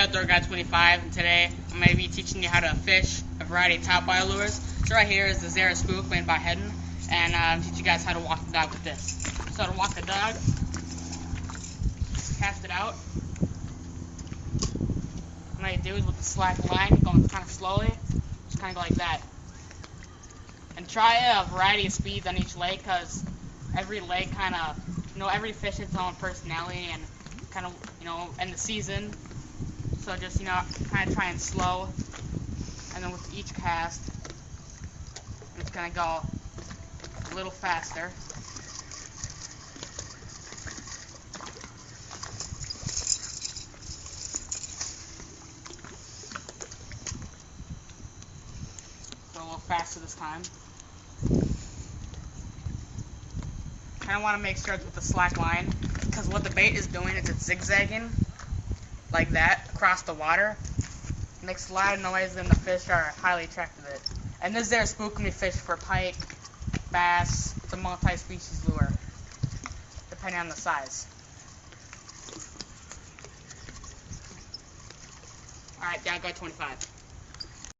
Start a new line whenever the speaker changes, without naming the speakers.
Outdoor Guy 25, and today I'm going to be teaching you how to fish a variety of topwater lures. So right here is the Zara spook made by Heddon, and I'm teach you guys how to walk the dog with this. So to walk the dog, cast it out. What I do is with the slack line, going kind of slowly, just kind of go like that. And try a variety of speeds on each leg, because every leg kind of, every fish has its own personality and kind of, and the season. So just, kind of try and slow, and then with each cast, it's going to go a little faster. So a little faster this time. Kind of want to make sure it's with the slack line, because what the bait is doing is it's zigzagging like that across the water. It makes a lot of noise, and the fish are highly attracted to it. And this there spook can be fished for pike, bass. It's a multi-species lure, depending on the size. Alright, down guy 25.